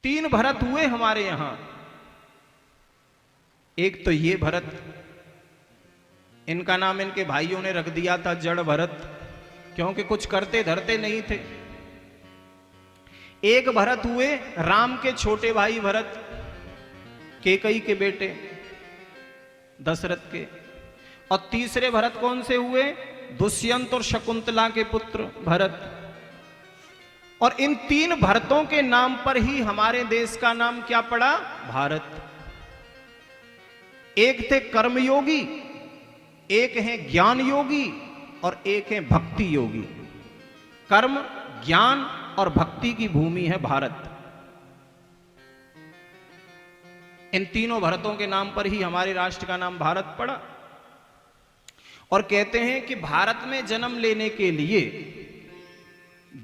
तीन भरत हुए हमारे यहां। एक तो ये भरत, इनका नाम इनके भाइयों ने रख दिया था जड़ भरत, क्योंकि कुछ करते धरते नहीं थे। एक भरत हुए राम के छोटे भाई भरत, केकई के बेटे दशरथ के। और तीसरे भरत कौन से हुए? दुष्यंत और शकुंतला के पुत्र भरत। और इन तीन भरतों के नाम पर ही हमारे देश का नाम क्या पड़ा? भारत। एक थे कर्मयोगी, एक है ज्ञान योगी और एक है भक्ति योगी। कर्म, ज्ञान और भक्ति की भूमि है भारत। इन तीनों भरतों के नाम पर ही हमारे राष्ट्र का नाम भारत पड़ा। और कहते हैं कि भारत में जन्म लेने के लिए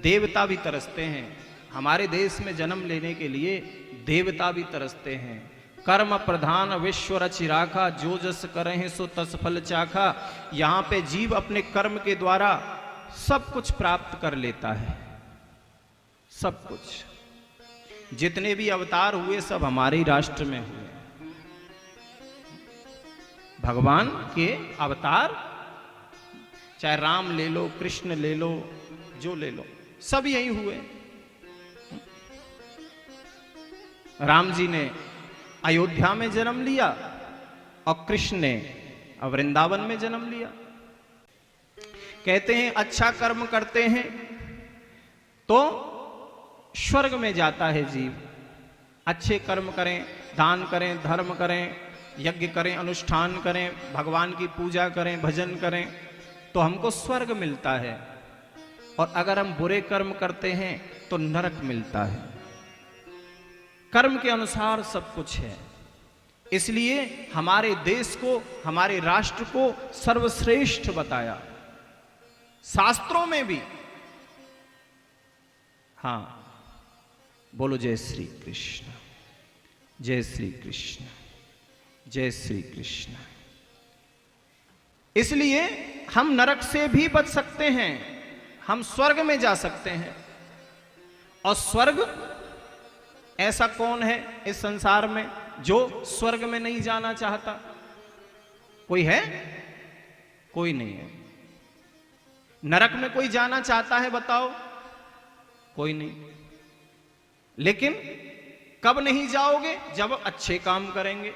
देवता भी तरसते हैं। हमारे देश में जन्म लेने के लिए देवता भी तरसते हैं। कर्म प्रधान विश्व रचि राखा, जो जस करहिं सो तस फल चाखा। यहां पे जीव अपने कर्म के द्वारा सब कुछ प्राप्त कर लेता है, सब कुछ। जितने भी अवतार हुए सब हमारे राष्ट्र में हुए। भगवान के अवतार, चाहे राम ले लो, कृष्ण ले लो, जो ले लो, सब यही हुए। राम जी ने अयोध्या में जन्म लिया और कृष्ण ने वृंदावन में जन्म लिया। कहते हैं अच्छा कर्म करते हैं तो स्वर्ग में जाता है जीव। अच्छे कर्म करें, दान करें, धर्म करें, यज्ञ करें, अनुष्ठान करें, भगवान की पूजा करें, भजन करें, तो हमको स्वर्ग मिलता है। और अगर हम बुरे कर्म करते हैं तो नरक मिलता है। कर्म के अनुसार सब कुछ है। इसलिए हमारे देश को, हमारे राष्ट्र को सर्वश्रेष्ठ बताया शास्त्रों में भी। हां, बोलो जय श्री कृष्ण, जय श्री कृष्ण, जय श्री कृष्ण। इसलिए हम नरक से भी बच सकते हैं, हम स्वर्ग में जा सकते हैं। और स्वर्ग, ऐसा कौन है इस संसार में जो स्वर्ग में नहीं जाना चाहता? कोई है? कोई नहीं है। नरक में कोई जाना चाहता है बताओ? कोई नहीं। लेकिन कब नहीं जाओगे? जब अच्छे काम करेंगे।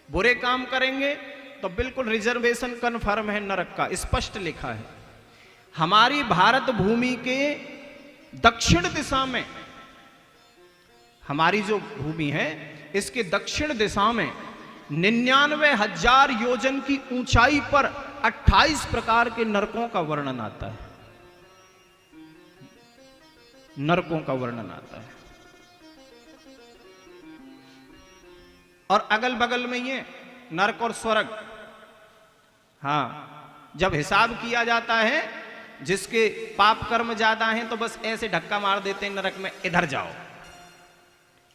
बुरे काम करेंगे तो बिल्कुल रिजर्वेशन कन्फर्म है नरक का, स्पष्ट लिखा है। हमारी भारत भूमि के दक्षिण दिशा में, हमारी जो भूमि है इसके दक्षिण दिशा में 99,000 योजन की ऊंचाई पर 28 प्रकार के नरकों का वर्णन आता है। नरकों का वर्णन आता है। और अगल बगल में ये नरक और स्वर्ग। हां, जब हिसाब किया जाता है, जिसके पाप कर्म ज्यादा हैं तो बस ऐसे धक्का मार देते हैं नरक में, इधर जाओ।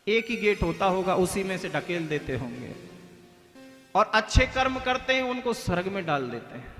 एक ही गेट होता होगा, उसी में से ढकेल देते होंगे। और अच्छे कर्म करते हैं उनको स्वर्ग में डाल देते हैं।